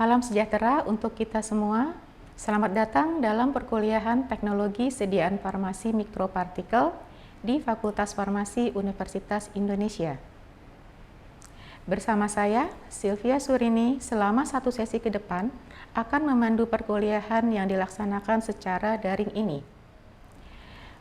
Salam sejahtera untuk kita semua. Selamat datang dalam perkuliahan Teknologi Sediaan Farmasi Mikropartikel di Fakultas Farmasi Universitas Indonesia. Bersama saya, Sylvia Surini, selama satu sesi ke depan akan memandu perkuliahan yang dilaksanakan secara daring ini.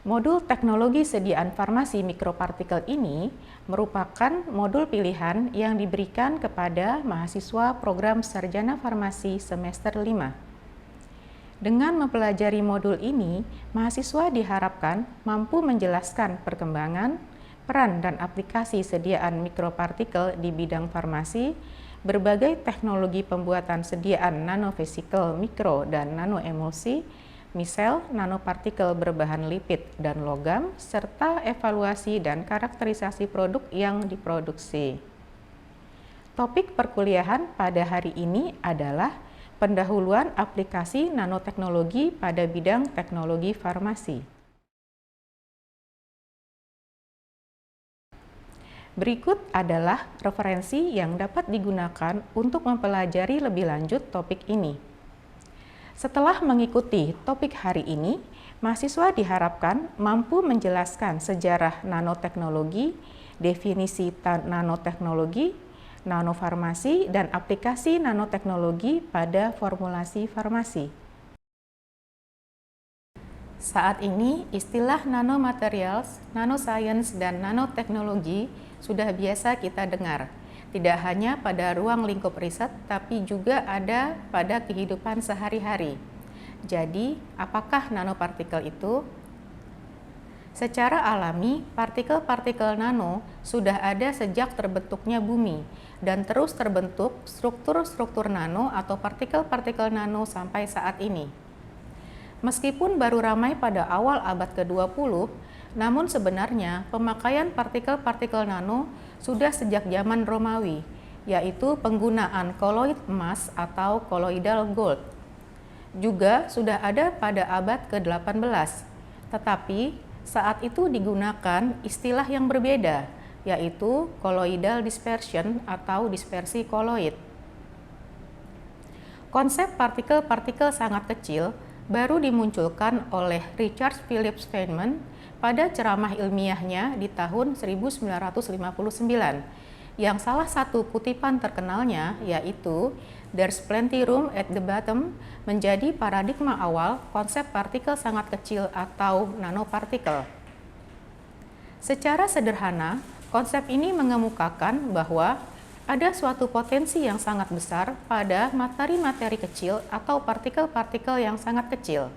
Modul Teknologi Sediaan Farmasi Mikropartikel ini merupakan modul pilihan yang diberikan kepada mahasiswa program Sarjana Farmasi semester 5. Dengan mempelajari modul ini, mahasiswa diharapkan mampu menjelaskan perkembangan, peran dan aplikasi sediaan mikropartikel di bidang farmasi, berbagai teknologi pembuatan sediaan nanofisikel mikro dan nanoemulsi, misal nanopartikel berbahan lipid dan logam, serta evaluasi dan karakterisasi produk yang diproduksi. Topik perkuliahan pada hari ini adalah pendahuluan aplikasi nanoteknologi pada bidang teknologi farmasi. Berikut adalah referensi yang dapat digunakan untuk mempelajari lebih lanjut topik ini. Setelah mengikuti topik hari ini, mahasiswa diharapkan mampu menjelaskan sejarah nanoteknologi, definisi nanoteknologi, nanofarmasi, dan aplikasi nanoteknologi pada formulasi farmasi. Saat ini, istilah nanomaterials, nanoscience, dan nanoteknologi sudah biasa kita dengar. Tidak hanya pada ruang lingkup riset, tapi juga ada pada kehidupan sehari-hari. Jadi, apakah nanopartikel itu? Secara alami, partikel-partikel nano sudah ada sejak terbentuknya bumi, dan terus terbentuk struktur-struktur nano atau partikel-partikel nano sampai saat ini. Meskipun baru ramai pada awal abad ke-20, namun sebenarnya pemakaian partikel-partikel nano sudah sejak zaman Romawi, yaitu penggunaan koloid emas atau colloidal gold. Juga sudah ada pada abad ke-18, tetapi saat itu digunakan istilah yang berbeda, yaitu colloidal dispersion atau dispersi koloid. Konsep partikel-partikel sangat kecil baru dimunculkan oleh Richard Philip Feynman pada ceramah ilmiahnya di tahun 1959, yang salah satu kutipan terkenalnya yaitu "There's plenty room at the bottom" menjadi paradigma awal konsep partikel sangat kecil atau nanopartikel. Secara sederhana, konsep ini mengemukakan bahwa ada suatu potensi yang sangat besar pada materi-materi kecil atau partikel-partikel yang sangat kecil.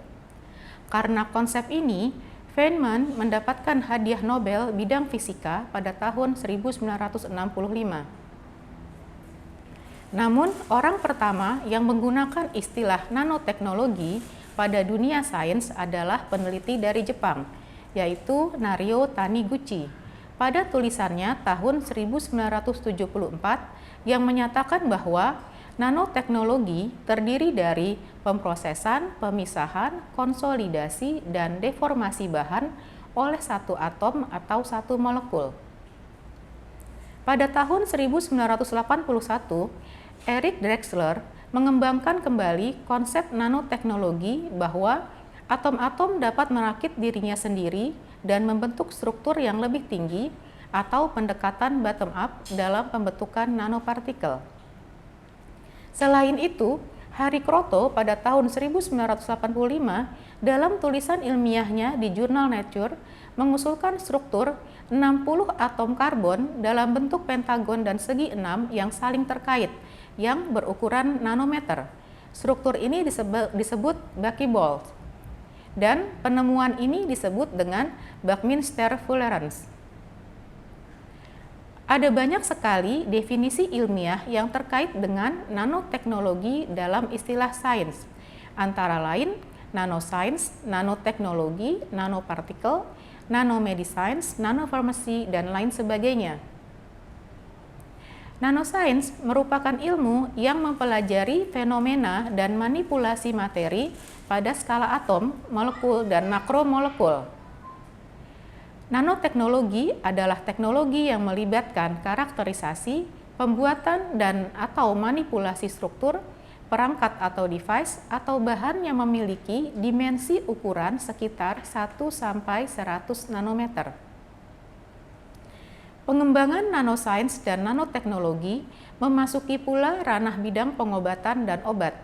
Karena konsep ini, Feynman mendapatkan hadiah Nobel bidang fisika pada tahun 1965. Namun, orang pertama yang menggunakan istilah nanoteknologi pada dunia sains adalah peneliti dari Jepang, yaitu Nario Taniguchi, pada tulisannya tahun 1974 yang menyatakan bahwa nanoteknologi terdiri dari pemrosesan, pemisahan, konsolidasi, dan deformasi bahan oleh satu atom atau satu molekul. Pada tahun 1981, Eric Drexler mengembangkan kembali konsep nanoteknologi bahwa atom-atom dapat merakit dirinya sendiri dan membentuk struktur yang lebih tinggi atau pendekatan bottom-up dalam pembentukan nanopartikel. Selain itu, Hari Kroto pada tahun 1985 dalam tulisan ilmiahnya di jurnal Nature mengusulkan struktur 60 atom karbon dalam bentuk pentagon dan segi 6 yang saling terkait yang berukuran nanometer. Struktur ini disebut buckyball, dan penemuan ini disebut dengan Buckminster Fullerene. Ada banyak sekali definisi ilmiah yang terkait dengan nanoteknologi dalam istilah sains, antara lain nanoscience, nanoteknologi, nanopartikel, nanomedicine, nanofarmasi, dan lain sebagainya. Nanoscience merupakan ilmu yang mempelajari fenomena dan manipulasi materi pada skala atom, molekul, dan makromolekul. Nanoteknologi adalah teknologi yang melibatkan karakterisasi, pembuatan dan atau manipulasi struktur perangkat atau device atau bahan yang memiliki dimensi ukuran sekitar 1-100 nanometer. Pengembangan nanoscience dan nanoteknologi memasuki pula ranah bidang pengobatan dan obat,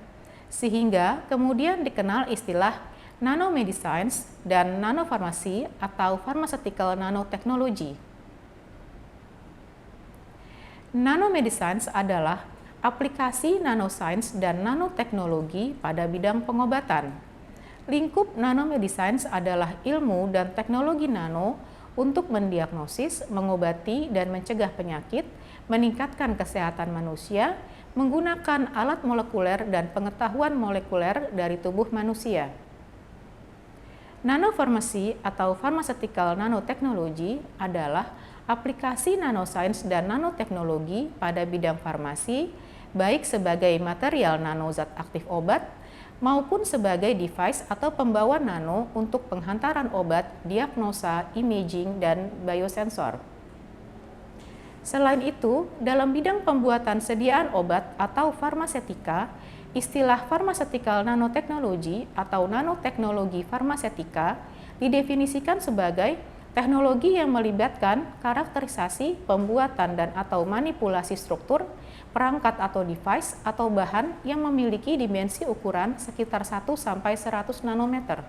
sehingga kemudian dikenal istilah nanomedicines dan nanofarmasi atau pharmaceutical nanotechnology. Nanomedicines adalah aplikasi nanoscience dan nanoteknologi pada bidang pengobatan. Lingkup nanomedicines adalah ilmu dan teknologi nano untuk mendiagnosis, mengobati, dan mencegah penyakit, meningkatkan kesehatan manusia, menggunakan alat molekuler dan pengetahuan molekuler dari tubuh manusia. Nanofarmasi atau pharmaceutical nanotechnology adalah aplikasi nanoscience dan nanoteknologi pada bidang farmasi, baik sebagai material nanozat aktif obat maupun sebagai device atau pembawa nano untuk penghantaran obat, diagnosa, imaging, dan biosensor. Selain itu, dalam bidang pembuatan sediaan obat atau farmasetika, istilah pharmaceutical nanotechnology atau nanoteknologi farmasetika didefinisikan sebagai teknologi yang melibatkan karakterisasi, pembuatan dan atau manipulasi struktur, perangkat atau device atau bahan yang memiliki dimensi ukuran sekitar 1-100 nanometer.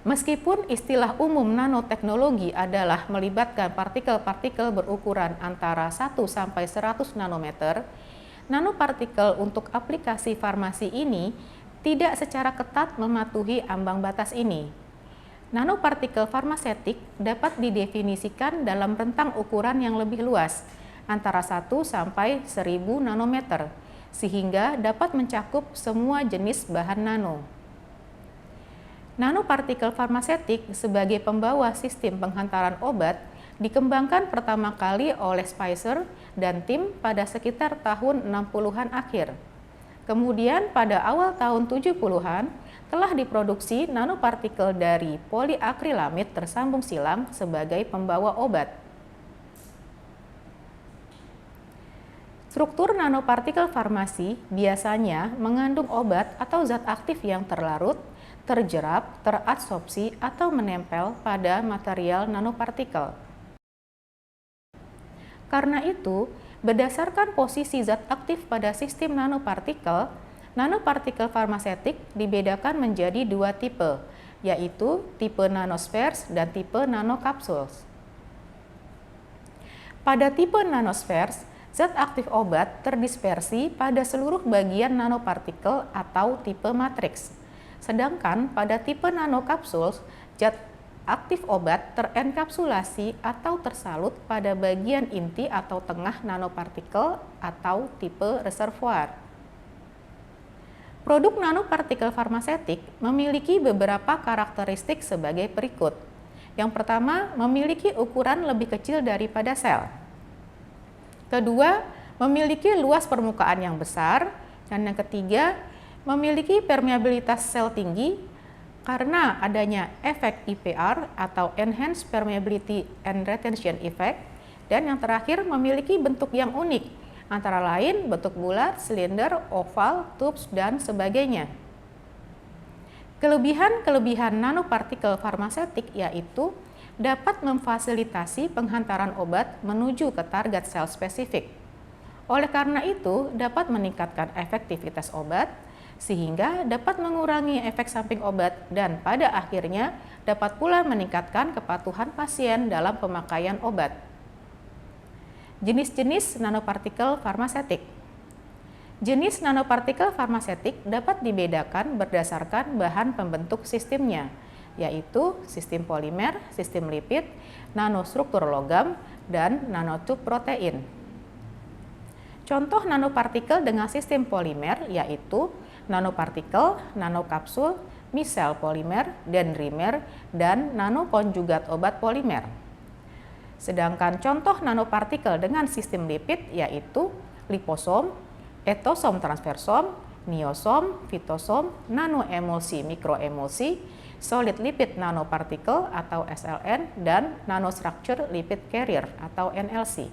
Meskipun istilah umum nanoteknologi adalah melibatkan partikel-partikel berukuran antara 1-100 nanometer, nanopartikel untuk aplikasi farmasi ini tidak secara ketat mematuhi ambang batas ini. Nanopartikel farmasetik dapat didefinisikan dalam rentang ukuran yang lebih luas, antara 1-1000 nanometer, sehingga dapat mencakup semua jenis bahan nano. Nanopartikel farmasetik sebagai pembawa sistem penghantaran obat dikembangkan pertama kali oleh Spicer dan tim pada sekitar tahun 60-an akhir. Kemudian pada awal tahun 70-an, telah diproduksi nanopartikel dari poliakrilamid tersambung silang sebagai pembawa obat. Struktur nanopartikel farmasi biasanya mengandung obat atau zat aktif yang terlarut, terjerap, teradsorpsi, atau menempel pada material nanopartikel. Karena itu, berdasarkan posisi zat aktif pada sistem nanopartikel, nanopartikel farmasetik dibedakan menjadi dua tipe, yaitu tipe nanospheres dan tipe nanokapsules. Pada tipe nanospheres, zat aktif obat terdispersi pada seluruh bagian nanopartikel atau tipe matriks. Sedangkan pada tipe nanokapsules, zat aktif obat terenkapsulasi atau tersalut pada bagian inti atau tengah nanopartikel atau tipe reservoir. Produk nanopartikel farmasetik memiliki beberapa karakteristik sebagai berikut. Yang pertama, memiliki ukuran lebih kecil daripada sel. Kedua, memiliki luas permukaan yang besar. Dan yang ketiga, memiliki permeabilitas sel tinggi karena adanya efek IPR atau Enhanced Permeability and Retention Effect. Dan yang terakhir, memiliki bentuk yang unik, antara lain bentuk bulat, silinder, oval, tubes, dan sebagainya. Kelebihan-kelebihan nanopartikel farmasetik yaitu dapat memfasilitasi penghantaran obat menuju ke target sel spesifik. Oleh karena itu, dapat meningkatkan efektivitas obat, sehingga dapat mengurangi efek samping obat dan pada akhirnya dapat pula meningkatkan kepatuhan pasien dalam pemakaian obat. Jenis-jenis nanopartikel farmasetik. Jenis nanopartikel farmasetik dapat dibedakan berdasarkan bahan pembentuk sistemnya, yaitu sistem polimer, sistem lipid, nanostruktur logam, dan nanotub protein. Contoh nanopartikel dengan sistem polimer yaitu nanopartikel, nanokapsul, misel polimer, dendrimer, dan nanokonjugat obat polimer. Sedangkan contoh nanopartikel dengan sistem lipid yaitu liposom, etosom transfersom, niosom, fitosom, nanoemulsi mikroemulsi, solid lipid nanopartikel atau SLN, dan nanostructure lipid carrier atau NLC.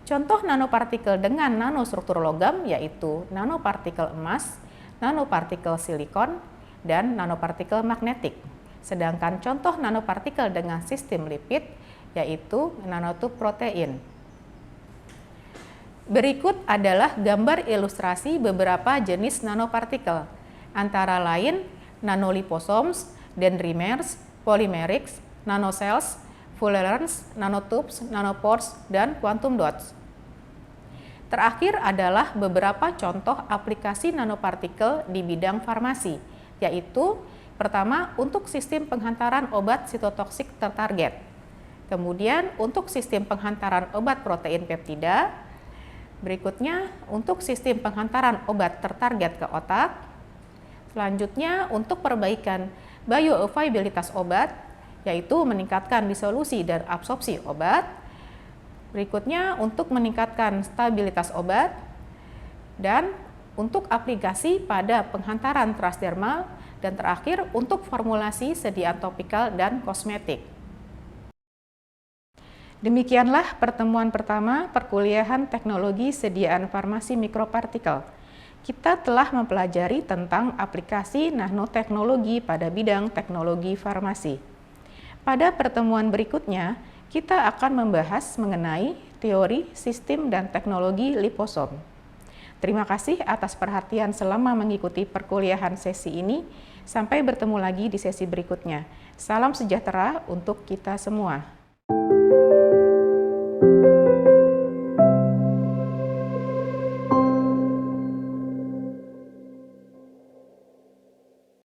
Contoh nanopartikel dengan nanostruktur logam yaitu nanopartikel emas, nanopartikel silikon, dan nanopartikel magnetik. Sedangkan contoh nanopartikel dengan sistem lipid yaitu nanotub protein. Berikut adalah gambar ilustrasi beberapa jenis nanopartikel, antara lain nanoliposomes, dendrimers, polymerics, nanocells, fullerenes, nanotubes, nanopores, dan quantum dots. Terakhir adalah beberapa contoh aplikasi nanopartikel di bidang farmasi, yaitu pertama untuk sistem penghantaran obat sitotoksik tertarget, kemudian untuk sistem penghantaran obat protein peptida, berikutnya untuk sistem penghantaran obat tertarget ke otak, selanjutnya untuk perbaikan bioavailabilitas obat, yaitu meningkatkan disolusi dan absorpsi obat, berikutnya untuk meningkatkan stabilitas obat, dan untuk aplikasi pada penghantaran transdermal, dan terakhir untuk formulasi sediaan topikal dan kosmetik. Demikianlah pertemuan pertama perkuliahan teknologi sediaan farmasi mikropartikel. Kita telah mempelajari tentang aplikasi nanoteknologi pada bidang teknologi farmasi. Pada pertemuan berikutnya, kita akan membahas mengenai teori, sistem, dan teknologi liposom. Terima kasih atas perhatian selama mengikuti perkuliahan sesi ini. Sampai bertemu lagi di sesi berikutnya. Salam sejahtera untuk kita semua.